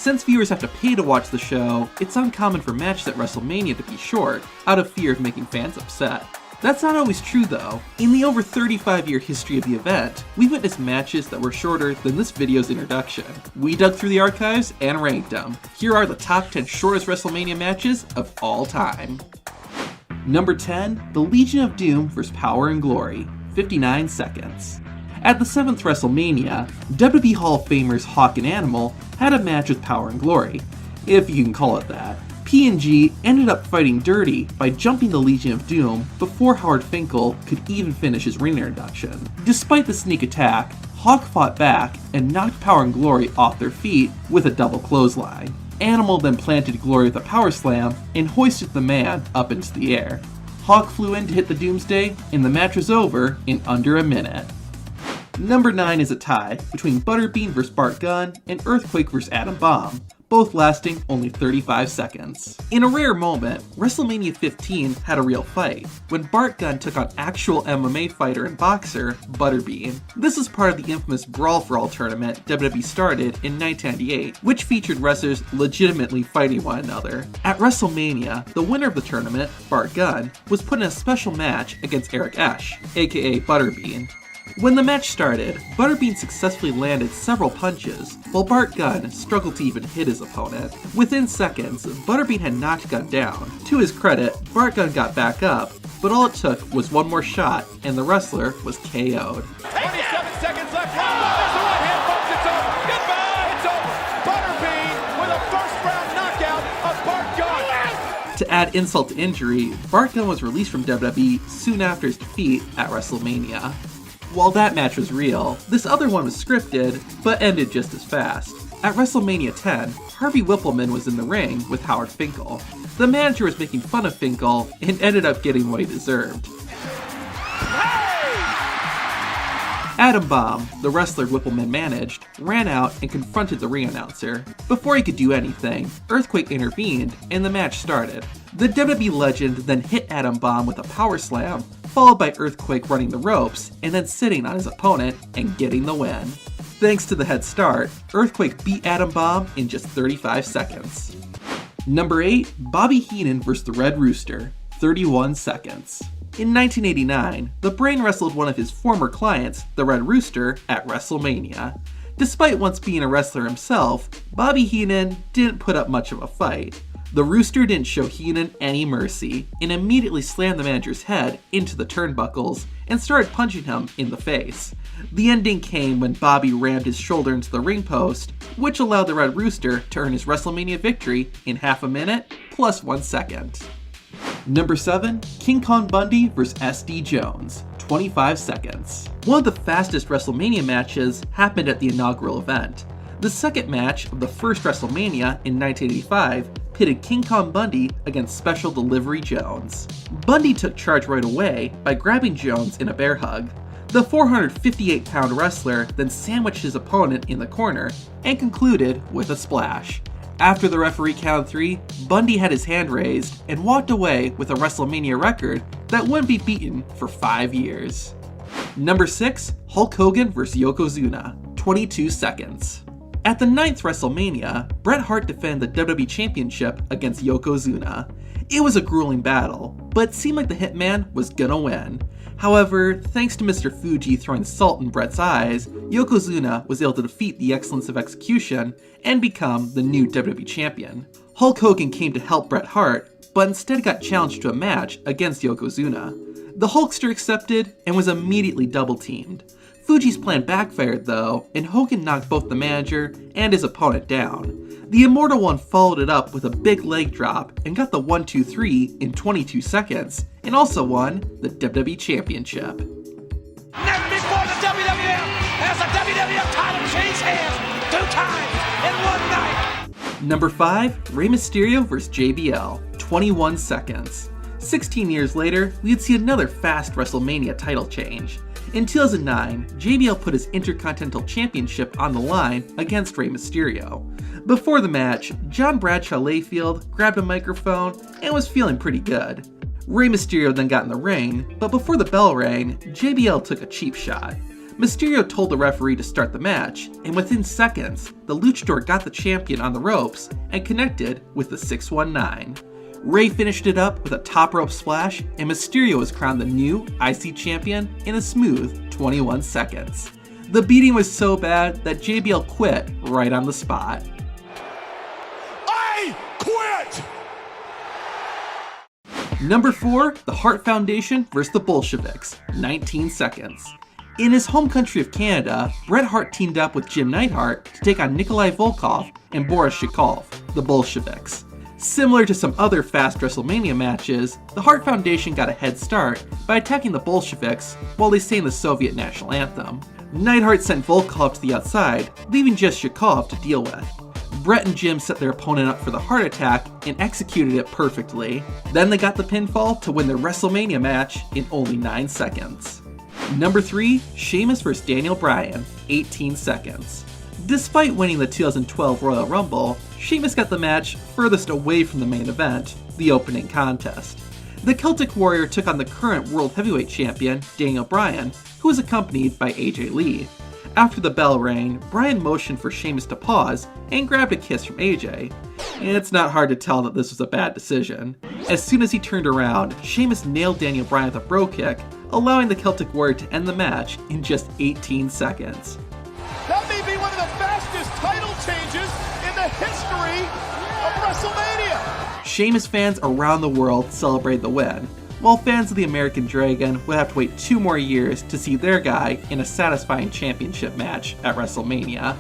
Since viewers have to pay to watch the show, it's uncommon for matches at WrestleMania to be short, out of fear of making fans upset. That's not always true though. In the over 35-year history of the event, we've witnessed matches that were shorter than this video's introduction. We dug through the archives and ranked them. Here are the top 10 shortest WrestleMania matches of all time. Number 10, the Legion of Doom vs. Power and Glory, 59 seconds. At the 7th WrestleMania, WWE Hall of Famers Hawk and Animal had a match with Power and Glory, if you can call it that. P&G ended up fighting dirty by jumping the Legion of Doom before Howard Finkel could even finish his ring introduction. Despite the sneak attack, Hawk fought back and knocked Power and Glory off their feet with a double clothesline. Animal then planted Glory with a power slam and hoisted the man up into the air. Hawk flew in to hit the Doomsday, and the match was over in under a minute. Number 9 is a tie between Butterbean vs. Bart Gunn and Earthquake vs. Atom Bomb, both lasting only 35 seconds. In a rare moment, WrestleMania 15 had a real fight, when Bart Gunn took on actual MMA fighter and boxer, Butterbean. This is part of the infamous Brawl for All tournament WWE started in 1998, which featured wrestlers legitimately fighting one another. At WrestleMania, the winner of the tournament, Bart Gunn, was put in a special match against ERICK, aka Butterbean. When the match started, Butterbean successfully landed several punches, while Bart Gunn struggled to even hit his opponent. Within seconds, Butterbean had knocked Gunn down. To his credit, Bart Gunn got back up, but all it took was one more shot, and the wrestler was KO'd. 27 seconds left. There's the right hand, folks. It's over. Goodbye. It's over. Butterbean with a first-round knockout of Bart Gunn. To add insult to injury, Bart Gunn was released from WWE soon after his defeat at WrestleMania. While that match was real, this other one was scripted, but ended just as fast. At WrestleMania 10, Harvey Whippleman was in the ring with Howard Finkel. The manager was making fun of Finkel and ended up getting what he deserved. Atom Bomb, the wrestler Whippleman managed, ran out and confronted the ring announcer. Before he could do anything, Earthquake intervened and the match started. The WWE legend then hit Atom Bomb with a power slam, followed by Earthquake running the ropes and then sitting on his opponent and getting the win. Thanks to the head start, Earthquake beat Atom Bomb in just 35 seconds. Number 8, Bobby Heenan vs. the Red Rooster, 31 seconds. In 1989, the Brain wrestled one of his former clients, the Red Rooster, at WrestleMania. Despite once being a wrestler himself, Bobby Heenan didn't put up much of a fight. The Rooster didn't show Heenan any mercy, and immediately slammed the manager's head into the turnbuckles and started punching him in the face. The ending came when Bobby rammed his shoulder into the ring post, which allowed the Red Rooster to earn his WrestleMania victory in half a minute plus 1 second. Number 7, King Kong Bundy vs. SD Jones, 25 seconds. One of the fastest WrestleMania matches happened at the inaugural event. The second match of the first WrestleMania in 1985 pitted King Kong Bundy against Special Delivery Jones. Bundy took charge right away by grabbing Jones in a bear hug. The 458-pound wrestler then sandwiched his opponent in the corner and concluded with a splash. After the referee counted 3, Bundy had his hand raised and walked away with a WrestleMania record that wouldn't be beaten for 5 years. Number 6, Hulk Hogan vs. YOKOZUNA, 22 seconds. At the 9th WrestleMania, Bret Hart defended the WWE Championship against YOKOZUNA. It was a grueling battle, but it seemed like the Hitman was gonna win. However, thanks to Mr. Fuji throwing salt in Bret's eyes, Yokozuna was able to defeat the excellence of execution and become the new WWE Champion. Hulk Hogan came to help Bret Hart, but instead got challenged to a match against Yokozuna. The Hulkster accepted and was immediately double-teamed. Fuji's plan backfired though, and Hogan knocked both the manager and his opponent down. The Immortal One followed it up with a big leg drop and got the 1-2-3 in 22 seconds, and also won the WWE Championship. Never before the WWF has the WWF title changed hands 2 times in 1 night. Number 5, Rey Mysterio vs. JBL, 21 seconds. 16 years later, we'd see another fast WrestleMania title change. In 2009, JBL put his Intercontinental Championship on the line against Rey Mysterio. Before the match, John Bradshaw Layfield grabbed a microphone and was feeling pretty good. Rey Mysterio then got in the ring, but before the bell rang, JBL took a cheap shot. Mysterio told the referee to start the match, and within seconds, the luchador got the champion on the ropes and connected with the 619. Rey finished it up with a top rope splash, and Mysterio was crowned the new IC champion in a smooth 21 seconds. The beating was so bad that JBL quit right on the spot. I quit! Number 4, the Hart Foundation vs. the Bolsheviks, 19 seconds. In his home country of Canada, Bret Hart teamed up with Jim Neidhart to take on Nikolai Volkov and Boris Shikov, the Bolsheviks. Similar to some other fast WrestleMania matches, the Hart Foundation got a head start by attacking the Bolsheviks while they sang the Soviet national anthem. Neidhart sent Volkov to the outside, leaving just Shikov to deal with. Bret and Jim set their opponent up for the heart attack and executed it perfectly. Then they got the pinfall to win their WrestleMania match in only 9 seconds. Number 3, Sheamus vs. Daniel Bryan, 18 seconds. Despite winning the 2012 Royal Rumble, Sheamus got the match furthest away from the main event, the opening contest. The Celtic Warrior took on the current World Heavyweight Champion, Daniel Bryan, who was accompanied by AJ Lee. After the bell rang, Bryan motioned for Sheamus to pause and grabbed a kiss from AJ. It's not hard to tell that this was a bad decision. As soon as he turned around, Sheamus nailed Daniel Bryan with a bro kick, allowing the Celtic Warrior to end the match in just 18 seconds. That may be one of the fastest title changes in the history of WrestleMania! Sheamus fans around the world celebrated the win, while fans of the American Dragon would have to wait 2 more years to see their guy in a satisfying championship match at WrestleMania.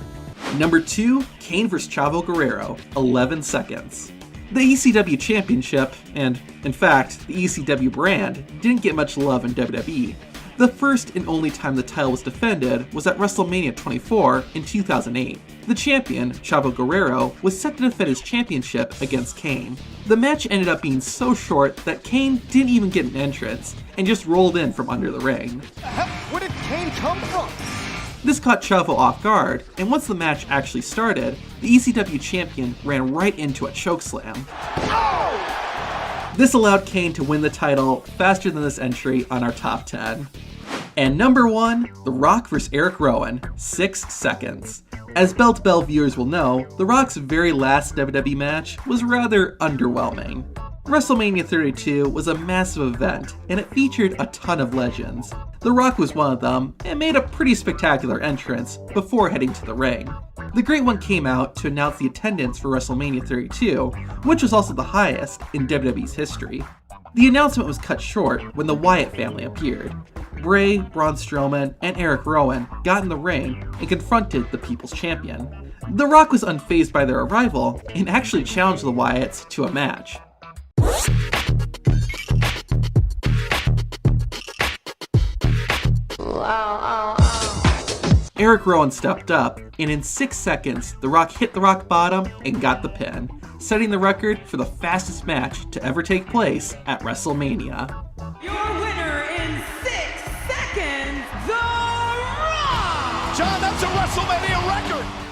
Number 2, Kane vs. Chavo Guerrero, 11 seconds. The ECW Championship, and in fact, the ECW brand, didn't get much love in WWE. The first and only time the title was defended was at WrestleMania 24 in 2008. The champion, Chavo Guerrero, was set to defend his championship against Kane. The match ended up being so short that Kane didn't even get an entrance and just rolled in from under the ring. Where did Kane come from? This caught Chavo off guard, and once the match actually started, the ECW champion ran right into a chokeslam. Oh! This allowed Kane to win the title faster than this entry on our top 10. And number 1, The Rock vs. Eric Rowan, 6 seconds. As bell-to-bell viewers will know, The Rock's very last WWE match was rather underwhelming. WrestleMania 32 was a massive event, and it featured a ton of legends. The Rock was one of them, and made a pretty spectacular entrance before heading to the ring. The Great One came out to announce the attendance for WrestleMania 32, which was also the highest in WWE's history. The announcement was cut short when the Wyatt family appeared. Bray, Braun Strowman, and Eric Rowan got in the ring and confronted the People's Champion. The Rock was unfazed by their arrival and actually challenged the Wyatts to a match. Eric Rowan stepped up, and in 6 seconds, The Rock hit the rock bottom and got the pin, setting the record for the fastest match to ever take place at WrestleMania. Your winner in 6 seconds, The Rock! John, that's a WrestleMania record!